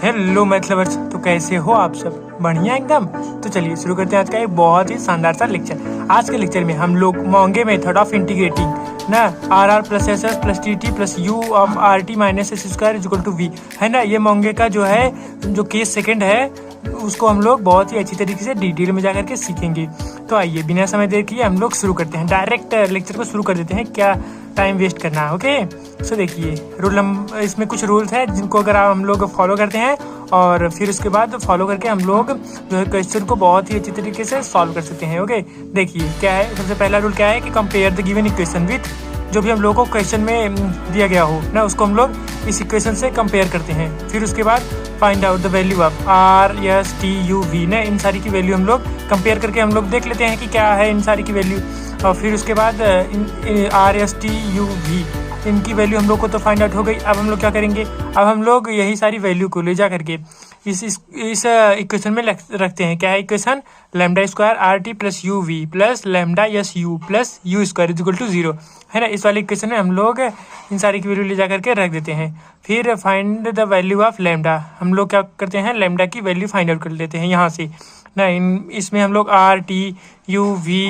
Hello math lovers, तो कैसे हो आप सब? बढ़िया एकदम। तो चलिए शुरू करते हैं आज का एक बहुत ही शानदार सा लेक्चर। आज के लेक्चर में हम लोग मोंगे मेथड ऑफ इंटीग्रेटिंग ना R R plus S S plus T T plus U of R T minus S square is equal to V है ना। ये मोंगे का जो है जो केस सेकंड है उसको हम लोग बहुत ही अच्छी तरीके से डिटेल में जाकर के सीखेंगे। तो आइए बिना समय देर किए हम लोग शुरू करते हैं, डायरेक्ट लेक्चर को शुरू कर देते हैं, क्या टाइम वेस्ट करना है। ओके सो देखिए इसमें कुछ रूल्स हैं जिनको अगर हम लोग फॉलो करते हैं और फिर उसके बाद फॉलो करके हम लोग जो है क्वेश्चन को बहुत ही अच्छी तरीके से सॉल्व कर सकते हैं। ओके देखिए क्या है, सबसे पहला रूल क्या है कि compare the given equation with, जो भी हम लोग को क्वेश्चन में दिया गया हो ना उसको हम लोग इस इक्वेशन से कंपेयर करते हैं। फिर उसके बाद find out the value of R S T U V ना, इन सारी की वैल्यू हम लोग कंपेयर करके हम लोग देख लेते हैं कि क्या है इन सारी की वैल्यू। और फिर उसके बाद R S T U V इनकी वैल्यू हम लोग को तो फाइंड आउट हो गई। अब हम लोग क्या करेंगे, अब हम लोग यही सारी वैल्यू को ले जा करके इस इक्वेशन में रखते हैं। क्या है equation? Lambda square R T plus U V plus lambda S U plus U square is equal to 0 है ना। इस वाले इक्वेशन में हम लोग इन सारी की वैल्यू ले जा करके रख देते हैं। फिर find the value of lambda, हम लोग क्या करते हैं लैम्डा की वैल्यू फाइंड आउट कर लेते हैं यहाँ से ना। इसमें हम लोग आर टी यू वी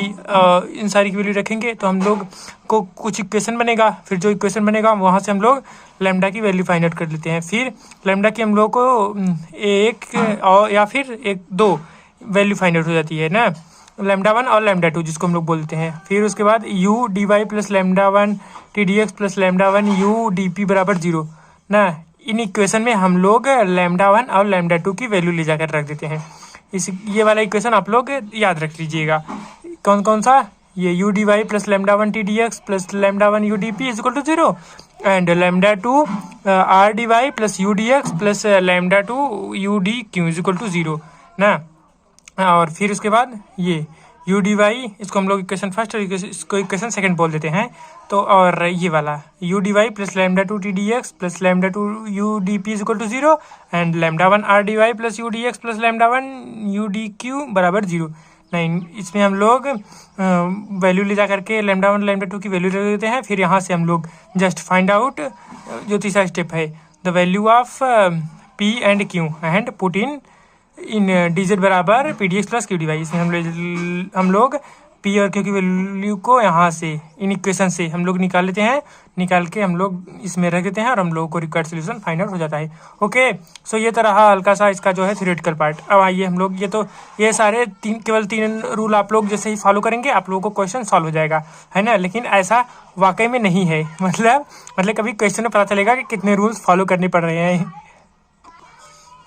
इन सारी की वैल्यू रखेंगे तो हम लोग को कुछ इक्वेशन बनेगा। फिर जो इक्वेशन बनेगा वहाँ से हम लोग लैम्डा की वैल्यू फाइंड आउट कर लेते हैं। फिर लैम्डा की हम लोग को एक और या फिर एक दो वैल्यू फाइंड आउट हो जाती है ना, लैम्डा 1 और लैम्डा 2 जिसको हम लोग बोलते हैं। फिर उसके बाद U D Y plus lambda 1 T D X plus lambda 1 U D P बराबर 0 ना। इन इक्वेशन में हम लोग लैम्डा 1 और लैम्डा 2 की वैल्यू ले जाकर रख देते हैं। ये वाला इक्वेशन आप लोग याद रख लीजिएगा। कौन कौन सा? ये U D Y plus lambda 1 T D X plus lambda 1 U D P is equal to 0 and lambda 2 R D Y plus U D X plus lambda 2 U D Q is equal to 0 ना। और फिर उसके बाद ये U D Y, इसको हम लोग equation first और इसको इक्वेशन सेकंड बोल देते हैं। तो और ये वाला U D Y plus lambda 2 T D X plus lambda 2 U D P is equal to 0 and lambda 1 R D Y plus U D X plus lambda 1 U D Q बराबर 0। नहीं, इसमें हम लोग वैल्यू ले जा करके lambda 1 lambda 2 की value ले देते हैं। फिर यहाँ से हम लोग जस्ट फाइंड आउट जो तीसरा स्टेप है the value of P and Q and put in D Z बराबर P D X plus Q D Y. इसमें हम लोग पी और क्यू की वैल्यू को यहाँ से इन इक्वेशन से हम लोग निकाल लेते हैं, निकाल के हम लोग इसमें रख देते हैं और हम लोगों को रिक्वायर्ड सोल्यूशन फाइंड आउट हो जाता है। ओके सो ये तो रहा हल्का सा इसका जो है थ्योरेटिकल पार्ट। अब आइए हम लोग ये सारे केवल तीन रूल आप लोग जैसे ही फॉलो करेंगे आप लोगों को क्वेश्चन सॉल्व हो जाएगा है ना। लेकिन ऐसा वाकई में नहीं है, मतलब कभी क्वेश्चन में पता चलेगा कि कितने रूल्स फॉलो करने पड़ रहे हैं।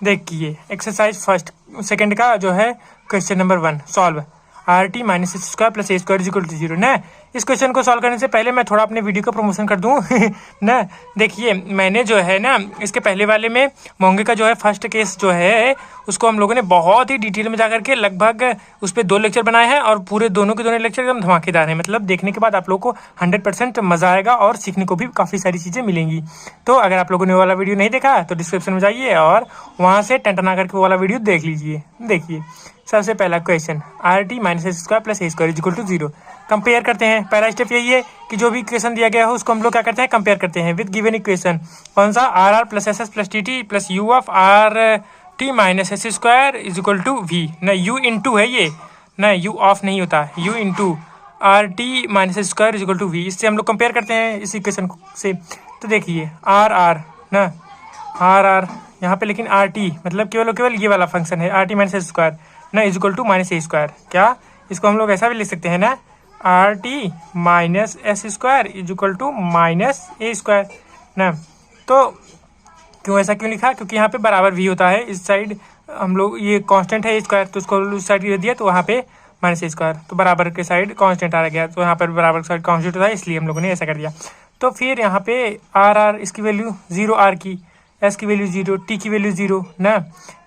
देखिए एक्सरसाइज फर्स्ट सेकंड का जो है question number 1 solve R T minus S square plus A square is equal to 0 ना। इस क्वेश्चन को सॉल्व करने से पहले मैं थोड़ा अपने वीडियो का प्रमोशन कर दूं ना। देखिए मैंने जो है ना इसके पहले वाले में मोंगे का जो है फर्स्ट केस जो है उसको हम लोगों ने बहुत ही डिटेल में जाकर के लगभग उस पर 2 लेक्चर बनाए हैं और पूरे दोनों के दोनों लेक्चर एकदम धमाकेदार हैं। मतलब देखने के बाद आप लोग को 100% मज़ा आएगा और सीखने को भी काफ़ी सारी चीज़ें मिलेंगी। तो अगर आप लोगों ने वो वाला वीडियो नहीं देखा तो डिस्क्रिप्शन में जाइए और वहाँ से टंटना करके वो वाला वीडियो देख लीजिए। देखिए सबसे पहला question R T minus S square plus A square is equal to 0 compare करते हैं। पहला स्टेप यही है कि जो भी इक्वेशन दिया गया हो उसको हम लोग क्या करते हैं कंपेयर करते हैं विद गिवन इक्वेशन। कौन सा? R R plus S S plus T T plus U of R T minus S square is equal to V ना। यू इंटू है ये ना, यू ऑफ नहीं होता, U into R T minus S square is equal to V. इससे हम लोग compare करते हैं इस इक्वेशन से। तो देखिए आर आर ना, आर आर यहाँ पे लेकिन आर टी मतलब केवल ये वाला फंक्शन है R T minus S square ना is equal to minus A square. क्या इसको हम लोग ऐसा भी लिख सकते हैं ना, R T minus S square is equal to minus A square ना। तो क्यों ऐसा क्यों लिखा? क्योंकि यहाँ पे बराबर भी होता है, इस साइड हम लोग ये कांस्टेंट है स्क्वायर तो उसको उस साइड दे दिया तो वहाँ पे माइनस ए स्क्वायर, तो बराबर के साइड कांस्टेंट आ गया तो यहाँ पर बराबर के साइड कांस्टेंट होता है, इसलिए हम लोगों ने ऐसा कर दिया। तो फिर यहाँ पे आर आर इसकी वैल्यू 0, आर की एस की वैल्यू 0, टी की वैल्यू 0 ना।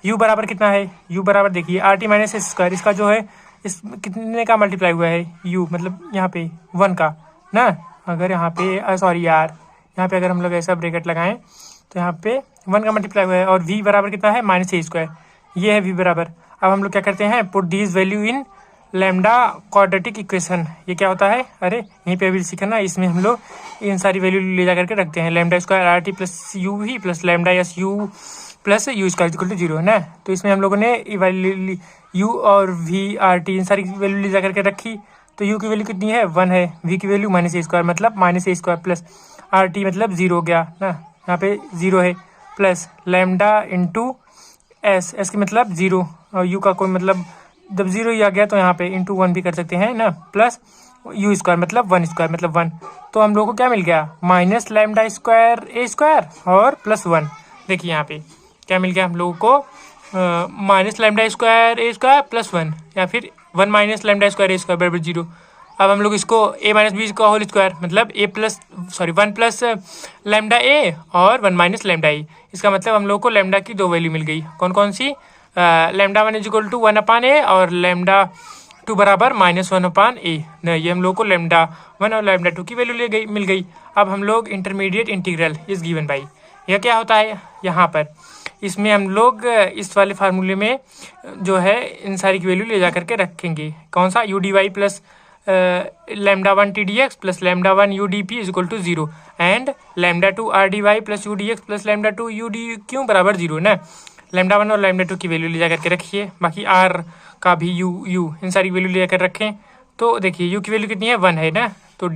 यू बराबर कितना है? यू बराबर देखिए are T minus S square, इसका जो है इस कितने का मल्टीप्लाई हुआ है यू मतलब यहाँ पे 1 का ना। अगर यहाँ पे सॉरी यार यहाँ पे अगर हम लोग ऐसा ब्रैकेट लगाएं तो यहाँ पे 1 का मल्टीप्लाई हुआ है और v बराबर कितना है माइनस ए स्क्वायर, ये है v बराबर। अब हम लोग क्या करते हैं put this value in lambda quadratic equation. ये क्या होता है? अरे यहीं पे अभी सीखा ना, इसमें हम लोग इन सारी वैल्यू ले जा करके रखते हैं। Lambda square R T plus U V plus lambda S U plus U square equal to 0 है ना। तो इसमें हम लोगों ने यू और वी आर टी इन सारी वैल्यू ले जा करके रखी। तो यू की वैल्यू कितनी है 1 है, वी की वैल्यू माइनस ए स्क्वायर मतलब minus A square plus R T मतलब 0 हो गया ना, यहाँ पे 0 है, plus lambda into S, S की मतलब 0 और यू का कोई मतलब जब 0 ही आ गया तो यहाँ पे इंटू 1 भी कर सकते हैं ना, प्लस यू स्क्वायर मतलब 1 स्क्वायर मतलब 1। तो हम लोग को क्या मिल गया माइनस लैम्डा स्क्वायर ए स्क्वायर और प्लस 1। देखिए यहाँ पे क्या मिल गया हम लोगों को माइनस लैम्डा स्क्वायर ए स्क्वायर प्लस 1 या फिर 1 माइनस लैम्डा स्क्वायर ए स्क्वायर बराबर 0। अब हम लोग इसको ए माइनस बी का होल स्क्वायर मतलब 1 प्लस लैम्डा ए और 1 माइनस लैम्डा ए। इसका मतलब हम लोग को लैम्डा की दो वैल्यू मिल गई। कौन कौन सी? Lambda 1 is equal to 1 upon ए और लैम्डा 2 बराबर माइनस 1 अपान ए। ये हम लोग को लैम्डा 1 और लैम्डा 2 की वैल्यू मिल गई। अब हम लोग intermediate integral is given by, यह क्या होता है यहाँ पर इसमें हम लोग इस वाले फार्मूले में जो है इन सारी की वैल्यू ले जा करके रखेंगे। कौन सा? U D Y plus lambda 1 T D X plus lambda 1 U D P is equal to 0 and lambda 2 R D Y plus U D X plus lambda 2 U D Q बराबर 0 ना। Lambda 1 और lambda 2 की value ले जा करके रखिए, बाकी are का भी यू इन सारी वैल्यू ले जाकर रखें। तो देखिए यू की वैल्यू कितनी है 1 है ना, तो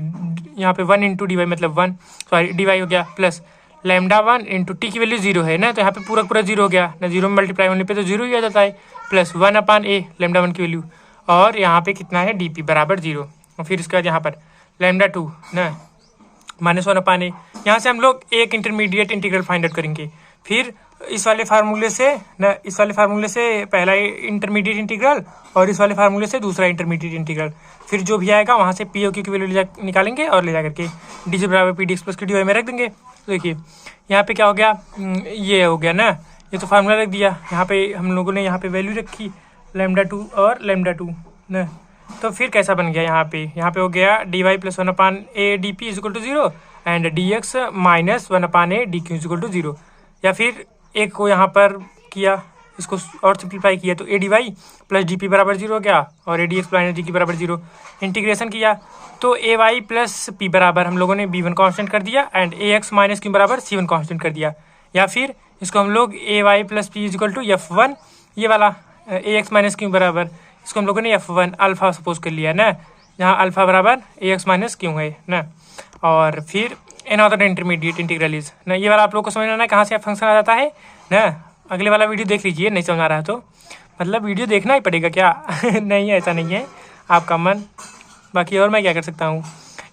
यहाँ पे 1 इंटू डी वाई मतलब 1 सॉरी डी वाई हो गया प्लस लैम्डा 1 इंटू टी की वैल्यू 0 है ना, तो यहाँ पे पूरा 0 हो गया ना, 0 में मल्टीप्लाई होने पे तो 0 ही आ जाता है, प्लस 1 अपान ए लैम्डा 1 की वैल्यू और यहाँ पे कितना है डी पी बराबर 0। और फिर इसके बाद यहाँ पर लैम्डा 2 ना माइनस 1 अपान ए। यहाँ से हम लोग एक इंटरमीडिएट इंटीग्रल फाइंड आउट करेंगे। फिर इस वाले फार्मूले से पहला इंटरमीडिएट इंटीग्रल और इस वाले फार्मूले से दूसरा इंटरमीडिएट इंटीग्रल। फिर जो भी आएगा वहाँ से पी ओ क्यू की वैल्यू निकालेंगे और ले जा करके डी जे बराबर पी डी एक्स प्लस की डी वाई में रख देंगे। तो देखिए यहाँ पे क्या हो गया, ये हो गया ना, ये तो फार्मूला रख दिया। यहाँ पे हम लोगों ने यहाँ पे वैल्यू रखी लैम्डा 2 और लैम्डा 2 ना। तो फिर कैसा बन गया यहाँ पे हो गया D Y plus 1 upon A D P is equal to 0 and D X minus 1 upon A D Q is equal to 0। या फिर एक को यहाँ पर किया, इसको और सिंप्लीफाई किया तो A D Y plus D P बराबर 0 हो गया और A D X minus D Q बराबर 0। इंटीग्रेशन किया तो ए वाई प्लस पी बराबर हम लोगों ने बी वन कॉन्स्टेंट कर दिया and A x minus Q बराबर सी वन कॉन्स्टेंट कर दिया। या फिर इसको हम लोग A Y plus P is equal to F1 ये वाला ए एक्स माइनस क्यू बराबर इसको हम लोगों ने F1 अल्फा सपोज कर लिया ना, जहाँ अल्फा बराबर ए एक्स माइनस क्यू है ना। और फिर अनदर इंटरमीडिएट इंटीग्रल इज ना, ये वाला आप लोग को समझना है कहाँ से फंक्शन आ जाता है ना। अगले वाला वीडियो देख लीजिए, नहीं समझ आ रहा है तो मतलब वीडियो देखना ही पड़ेगा क्या नहीं ऐसा नहीं है, आपका मन। बाकी और मैं क्या कर सकता हूँ।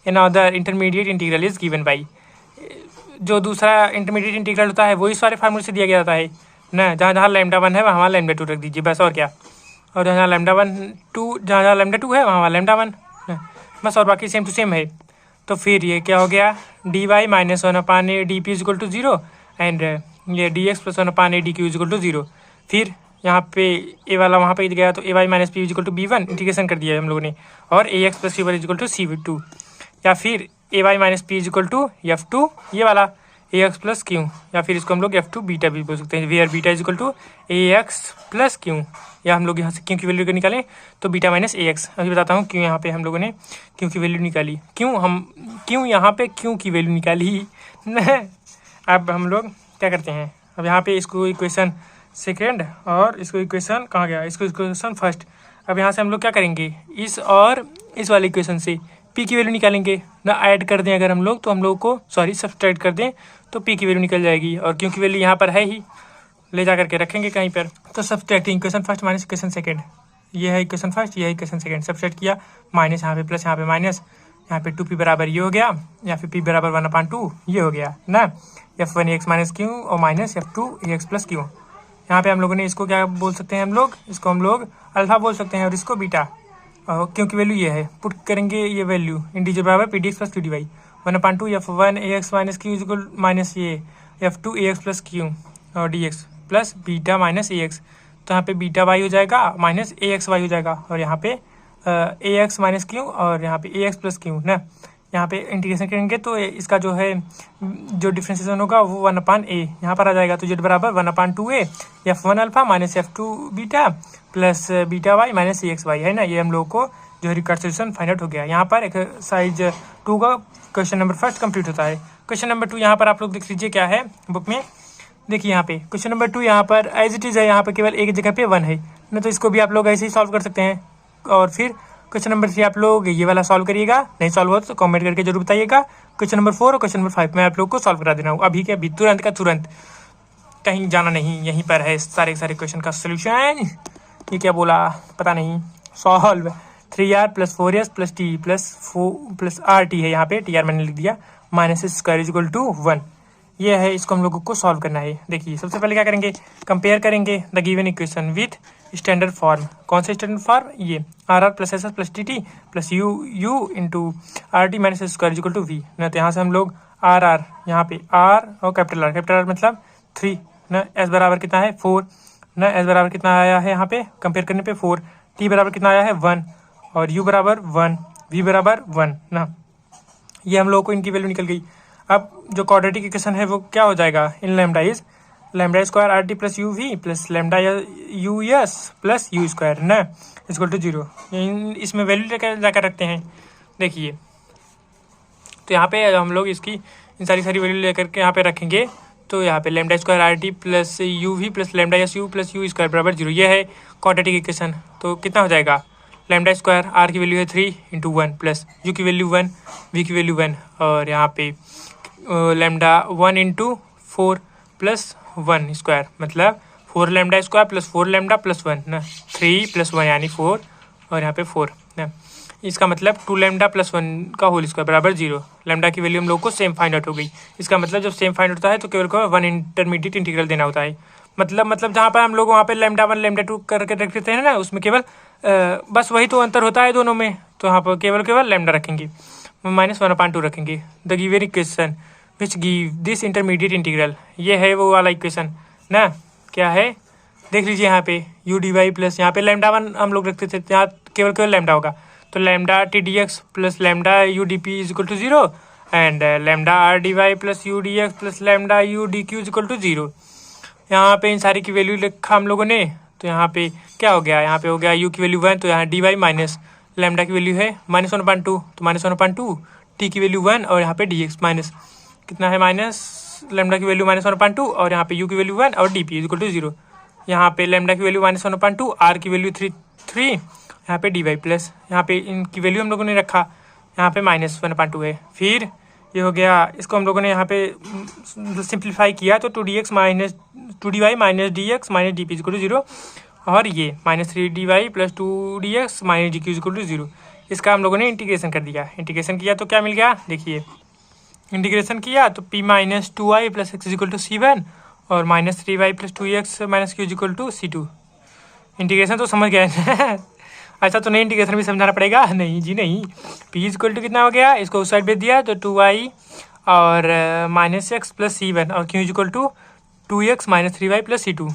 Another intermediate integral is given by, जो दूसरा इंटरमीडिएट इंटीग्रल होता है वो इस वाले फार्मूले से दिया गया जाता है ना, जहाँ जहाँ लैम्डा 1 है वहाँ लैम्डा 2 रख दीजिए बस, और क्या। और जहाँ लैम्डा 2 जहाँ लैम्डा 2 है वहाँ लैम्डा 1 बस, और बाकी सेम टू सेम है। तो फिर ये क्या हो गया D Y minus 1 upon A D P is equal to 0 and ये D X plus 1 upon A D Q is equal to 0। फिर यहाँ पे ए वाला वहाँ पे गया तो A Y minus P is equal to B one integration कर दिया है हम लोगों ने, और A X plus C one is equal to C two. या फिर A Y minus P is equal to F2 ये वाला ए एक्स प्लस क्यू, या फिर इसको हम लोग F2 बीटा भी बोल सकते हैं, where beta is equal to A X plus Q. या हम लोग यहाँ से क्यू की वैल्यू निकालें तो बीटा माइनस ए एक्स। अभी बताता हूँ क्यों यहाँ पे हम लोगों ने क्यू की वैल्यू निकाली, क्यों यहाँ पे क्यू की वैल्यू निकाली अब हम लोग क्या करते हैं, अब यहाँ पे इसको इक्वेशन सेकेंड और इसको इक्वेशन कहाँ गया, इसको इक्वेशन फर्स्ट। अब यहाँ से हम लोग क्या करेंगे, इस और इस वाले इक्वेशन से पी की वैल्यू निकालेंगे ना, ऐड कर दें अगर हम लोग तो हम लोग को सब्सट्रैक्ट कर दें तो पी की वैल्यू निकल जाएगी, और क्योंकि वैल्यू यहाँ पर है ही ले जा करके रखेंगे कहीं पर। तो subtracting equation first minus equation second, ये है इक्वेशन फर्स्ट, ये है इक्वेशन सेकंड। सब्सट्रैक्ट किया माइनस यहाँ पे प्लस यहाँ पे माइनस, यहाँ पे 2p बराबर ये हो गया, या फिर p बराबर 1/2 ये हो गया ना, F1 एक्स माइनस क्यू और minus F2 X plus Q. यहाँ पे हम लोगों ने इसको क्या बोल सकते हैं, हम लोग इसको हम लोग अल्फा बोल सकते हैं और इसको बीटा, और क्योंकि वैल्यू ये है पुट करेंगे ये वैल्यू इंटीजर बराबर P D X plus Q D Y 1/2 F1 X minus Q equal minus ये F2 एक्स प्लस क्यू और D X plus beta minus A X. तो यहाँ पे बीटा वाई हो जाएगा माइनस ए एक्स वाई हो जाएगा, और यहाँ पे ए एक्स माइनस क्यू और यहाँ पे ए एक्स प्लस क्यू ना। यहाँ पे इंटीग्रेशन करेंगे तो इसका जो है जो डिफ्रेंसिएशन होगा वो 1/a यहाँ पर आ जाएगा। तो जेड बराबर 1/2a F1 alpha minus F2 beta plus beta Y minus A X Y है ना। ये हम लोग को जो है रिकन्स्ट्रक्शन फाइंड आउट हो गया। यहाँ पर एक्सरसाइज 2 का क्वेश्चन नंबर फर्स्ट कंप्लीट होता है। क्वेश्चन नंबर 2 यहाँ पर आप लोग देख लीजिए क्या है बुक में। देखिए यहाँ पे क्वेश्चन नंबर 2 यहाँ पर एज इट इज़ है, यहाँ पर केवल एक जगह पे 1 है ना, तो इसको भी आप लोग ऐसे ही सॉल्व कर सकते हैं। और फिर क्वेश्चन नंबर 3 आप लोग ये वाला सॉल्व करिएगा, नहीं सॉल्व हो तो कमेंट करके जरूर बताइएगा। क्वेश्चन नंबर 4 और क्वेश्चन नंबर 5 मैं आप लोग को सॉल्व करा देना हूँ अभी के अभी, तुरंत का तुरंत, कहीं जाना नहीं, यहीं पर है सारे क्वेश्चन का सोल्यूशन। ये क्या बोला पता नहीं। Solve 3r + 4s + t + rt है, यहाँ पे टी आर मैंने लिख दिया, -² = 1। ये है, इसको हम लोगों को सॉल्व करना है। देखिए सबसे पहले क्या करेंगे, कंपेयर करेंगे the given equation with standard form. कौन सा स्टैंडर्ड फॉर्म, ये r + s + tt + u × rt - s² = v ना, तो यहाँ से हम लोग r यहाँ पे r और कैपिटल R मतलब 3 ना, s बराबर कितना है 4 ना, s बराबर कितना आया है यहाँ पे कंपेयर करने पे 4, t बराबर कितना आया है 1 और u बराबर 1, v बराबर 1 ना, ये हम लोगों को इनकी वैल्यू निकल गई। अब जो क्वाड्रेटिक इक्वेशन है वो क्या हो जाएगा, इन lambda is λ² RT + UV + λ US + U² ना = 0। इसमें वैल्यू लेकर जाकर रखते हैं। देखिए तो यहाँ पे हम लोग इसकी इन सारी वैल्यू लेकर के यहाँ पे रखेंगे, तो यहाँ पे λ² RT + UV + λ SU + U² बराबर 0। ये है क्वाड्रेटिक इक्वेशन। तो कितना हो जाएगा, λ² R की वैल्यू है 3 × 1 + U की वैल्यू 1, V की वैल्यू 1 और यहाँ पे लैम्डा 1 × 4 + 1² मतलब 4λ² + 4λ + 1 ना, 3 + 1 यानी 4 और यहाँ पे 4 ना, इसका मतलब 2λ + 1 का होल स्क्वायर बराबर 0। लैम्डा की वैल्यू हम लोग को सेम फाइंड आउट हो गई। इसका मतलब जब सेम फाइंड होता है तो केवल 1 इंटरमीडिएट इंटीग्रल देना होता है। मतलब जहाँ पर हम लोग वहाँ पे λ1 λ2 करके रख देते हैं ना, उसमें केवल बस वही तो अंतर होता है दोनों में, तो यहाँ पर केवल लैम्डा रखेंगे, -1/2 रखेंगे। The given equation which give this intermediate integral, ये है वो वाला इक्वेशन ना, क्या है देख लीजिए यहाँ पे u/dy प्लस यहाँ पे λ1 हम लोग रखते थे, यहाँ केवल लैम्डा होगा, तो λ(t)dx + λ(u)dp = 0 and λ(r)dy + u(dx + λ(u)dq = 0। यहाँ पे इन सारी की वैल्यू लिखा हम लोगों ने, तो यहाँ पे क्या हो गया, यहाँ पे हो गया u की वैल्यू 1, तो यहाँ dy माइनस लैम्डा की वैल्यू है -1/2, तो -1/2, t की वैल्यू 1 और यहाँ पे dx माइनस कितना है, माइनस लैम्डा की वैल्यू -1/2 और यहाँ पे u की वैल्यू 1 और dp = 0। यहाँ पे लैम्डा की वैल्यू -1/2, r की वैल्यू 3, यहाँ पे dy प्लस यहाँ पे इनकी वैल्यू हम लोगों ने रखा, यहाँ पे -1/2 है। फिर ये हो गया, इसको हम लोगों ने यहाँ पे सिंप्लीफाई किया तो 2dy - dx - dp = 0 और ये -3dy + 2dx - dq = 0। इसका हम लोगों ने इंटीग्रेशन कर दिया। इंटीग्रेशन किया तो क्या मिल गया, देखिए इंटीग्रेशन किया तो p - 2y + x = c1 और -3y + 2x - q = c2। Integration तो समझ गए अच्छा तो नहीं, इंटीग्रेशन भी समझाना पड़ेगा, नहीं जी नहीं। p = कितना हो गया, इसको उस साइड भेज दिया तो 2y और -x + c1 और q = 2x - 3y + c2।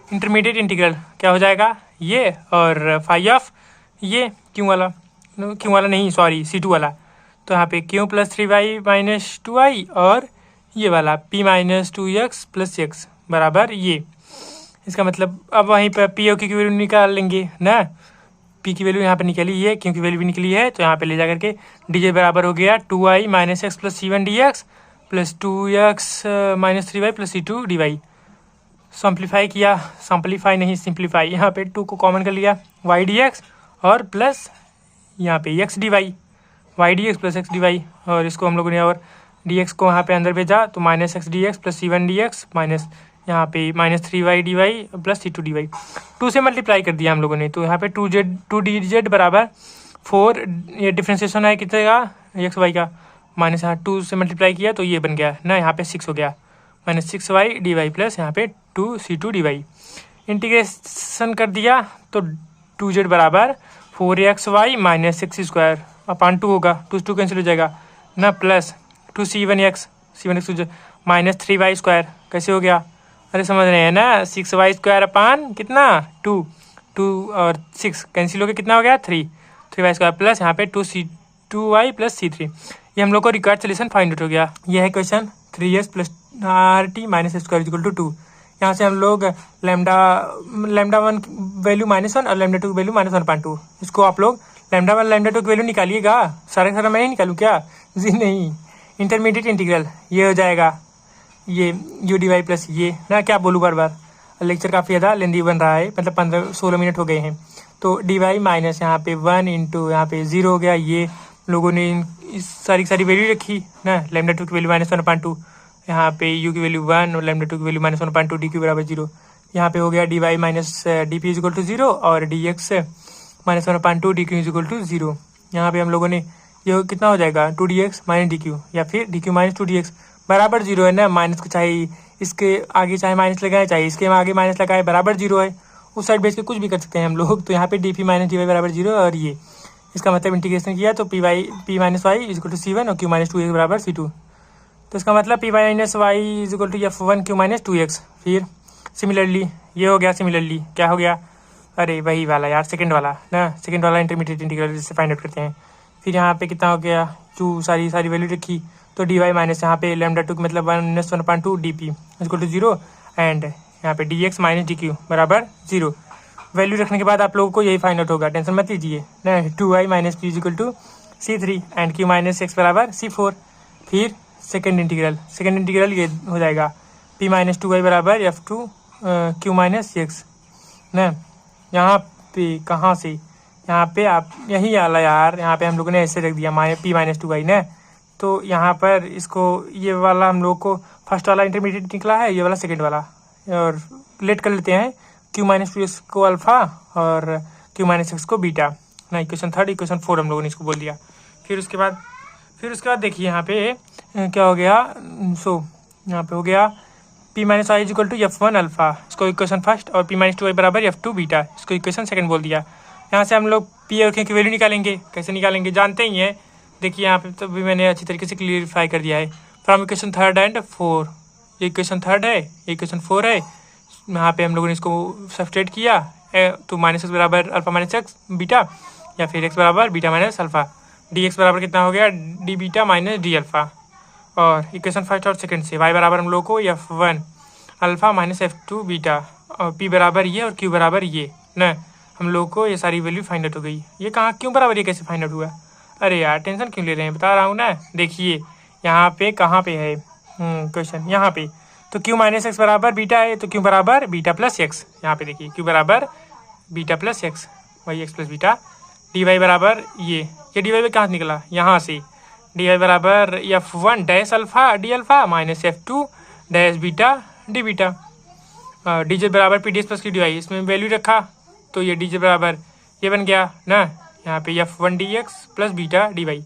Intermediate integral क्या हो जाएगा, ये और फाई ऑफ ये क्यू वाला नहीं सॉरी c2 वाला, तो यहाँ पे q + 3y - 2y और ये वाला p - 2x + x बराबर ये। इसका मतलब अब वहीं पर p और q की वैल्यू निकाल लेंगे ना, p की वैल्यू यहाँ पे निकली है, q की वैल्यू भी निकली है, तो यहाँ पे ले जा करके dj बराबर हो गया 2y - x + c1 dx + 2x - 3y + c2 dy। Simplify नहीं सिंप्लीफाई, यहाँ पे 2 को कॉमन कर लिया, y dx और प्लस यहाँ पे x dy, y dx + x dy और इसको हम लोगों ने और dx को यहाँ पे अंदर भेजा तो -x dx + c1 dx minus यहाँ पे -3y dy + c2 dy। 2 से मल्टीप्लाई कर दिया हम लोगों ने, तो यहाँ पे 2dz बराबर 4, ये डिफ्रेंसिएशन है कितने का, एक्स वाई का, माइनस यहाँ 2 से मल्टीप्लाई किया तो ये बन गया ना, यहाँ पे 6 हो गया, -6y dy प्लस यहाँ पे 2c2 dy। इंटीग्रेशन कर दिया तो 2z बराबर 4xy - x² होगा, 2 कैंसिल हो जाएगा ना, प्लस 2c1x -3y² कैसे हो गया, अरे समझ रहे हैं ना, 6y² कितना 2 और 6 कैंसिल हो गया, कितना हो गया 3y² प्लस यहाँ पे 2y + c3। ये हम लोग को रिक्वायर्ड सोल्यूशन फाइंड आउट हो गया। यह है क्वेश्चन 3s + rt - s² = 2। यहाँ से हम लोग λ1 वैल्यू -1 और λ2 वैल्यू -1/2, इसको आप लोग λ1 λ2 की वैल्यू निकालिएगा, सारा मैं नहीं निकालूँ क्या जी नहीं। इंटरमीडिएट इंटीग्रल ये हो जाएगा ये यू डी वाई प्लस ये ना, क्या बोलूँ बार बार, लेक्चर काफ़ी ज़्यादा लेंदी बन रहा है, मतलब 15-16 मिनट हो गए हैं। तो डी वाई माइनस यहाँ पे 1 इंटू यहाँ पे 0 हो गया। ये लोगों ने इस सारी वैल्यू रखी ना, लैम्डा 2 की वैल्यू -1/2, यहाँ पे यू की वैल्यू 1 और लैम्डा 2 की वैल्यू -1/2, डी क्यू बराबर 0। यहाँ पे हो गया D Y minus D P is equal to 0 और D X -1/2 D Q is equal to 0। यहाँ पे हम लोगों ने ये कितना हो जाएगा 2dx माइनस डी क्यू, या फिर डी क्यू माइनस 2dx बराबर 0 है ना। माइनस को चाहे इसके आगे चाहे माइनस लगाए, चाहे इसके आगे माइनस लगाए, बराबर 0 है। उस साइड बेस के कुछ भी कर सकते हैं हम लोग। तो यहाँ पे D P minus D Y बराबर 0 और ये इसका मतलब इंटीग्रेशन किया तो P minus Y is equal to C1 और क्यू माइनस 2x बराबर C2। तो इसका मतलब P minus Y is equal to F1 Q minus 2x। फिर सिमिलरली ये हो गया, सिमिलरली क्या हो गया, अरे वही वाला यार, सेकंड वाला ना, सेकंड वाला इंटरमीडिएट इंटीग्रल जिससे फाइंड आउट करते हैं। फिर यहाँ पे कितना हो गया, टू सारी वैल्यू रखी तो डी वाई माइनस यहाँ पे लैम्डा 2 मतलब 1/2 D P is equal to 0 and यहाँ पे D X minus D Q बराबर 0। वैल्यू रखने के बाद आप लोगों को यही फाइंड आउट होगा, टेंशन मत लीजिए ना। 2y minus P is equal to C3 and Q minus X बराबर C4। फिर सेकेंड इंटीग्रल ये हो जाएगा p माइनस 2y बराबर F2 क्यू माइनस एक्स ना। यहाँ पे कहाँ से, यहाँ पे आप यही आला यार, यहाँ पे हम लोगों ने ऐसे रख दिया p माइनस 2y ना। तो यहाँ पर इसको ये वाला हम लोग को फर्स्ट वाला इंटरमीडिएट निकला है, ये वाला सेकंड वाला, और लेट कर लेते हैं q माइनस 2x को अल्फ़ा और q माइनस एक्स को बीटा ना। इक्वेशन 3, इक्वेशन 4 हम लोगों ने इसको बोल दिया। फिर उसके बाद देखिए यहाँ पे क्या हो गया, यहाँ पे हो गया p minus Y is equal to F1 alpha, इसको इक्वेशन फर्स्ट, और p माइनस 2y बराबर F2 बीटा, इसको इक्वेशन सेकंड बोल दिया। यहाँ से हम लोग p और q की वैल्यू निकालेंगे। कैसे निकालेंगे जानते ही हैं, देखिए यहाँ पे तो भी मैंने अच्छी तरीके से क्लियरिफाई कर दिया है। फ्रॉम इक्वेशन 3 एंड 4, ये इक्वेशन 3 है, ये इक्वेशन 4 है। यहाँ पे हम लोगों ने इसको सब्सट्रेट किया तो माइनस एक्स बराबर अल्फ़ा माइनस एक्स बीटा, या फिर एक्स बराबर beta minus alpha, D x बराबर कितना हो गया D beta minus D alpha. और इक्वेशन फर्स्ट और सेकंड से y बराबर हम लोग को F1 alpha minus F2 beta, और p बराबर ये और q बराबर ये ना। हम लोग को ये सारी वैल्यू फाइंड आउट हो गई। ये कहाँ क्यों बराबर, ये कैसे फाइंड आउट हुआ, अरे यार टेंशन क्यों ले रहे हैं, बता रहा हूँ ना। देखिए यहाँ पे कहाँ पे है क्वेश्चन, यहाँ पे तो q माइनस एक्स बराबर बीटा है, तो q बराबर बीटा प्लस एक्स। यहाँ पे देखिए q बराबर बीटा प्लस एक्स, वही X plus beta. D Y बराबर ये डी वाई कहाँ से निकला, यहाँ से डी वाई बराबर F1 dash alpha D alpha minus F2 dash beta D beta. D J बराबर पी डी एस प्लस की डी वाई, इसमें वैल्यू रखा तो ये डी जे बराबर ये बन गया ना, यहाँ पे F1 D X plus beta D Y.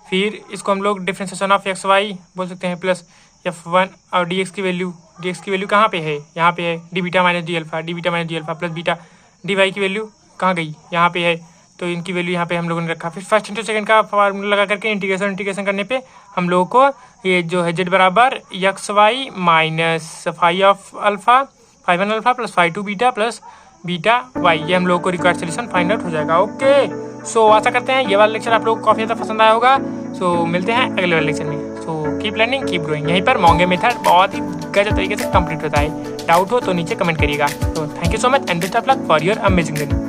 फिर इसको हम लोग डिफ्रेंसिएशन ऑफ एक्स वाई बोल सकते हैं, प्लस F1 और डी एक्स की वैल्यू कहाँ पे है, यहाँ पे है D beta minus D alpha plus beta. D Y की वैल्यू कहाँ गई, यहाँ पे है, तो इनकी वैल्यू यहाँ पे हम लोगों ने रखा। फिर फर्स्ट इंटू सेकंड का फार्मूला लगा करके इंटीग्रेशन करने पे हम लोगों को ये जो है z बराबर X Y minus five one alpha plus 5 2 beta plus beta Y, ये हम लोगों को रिक्वायर्ड सोल्यूशन फाइंड आउट हो जाएगा। ओके, सो आशा करते हैं ये वाला लेक्चर आप लोगों को काफ़ी ज़्यादा पसंद आया होगा। सो मिलते हैं अगले वाले लेक्चर में। So keep learning keep growing. यहीं पर मोंगे मेथड बहुत ही गजब तरीके से कंप्लीट होता है। डाउट हो तो नीचे कमेंट करिएगा। तो thank you so much and best of luck for your amazing journey.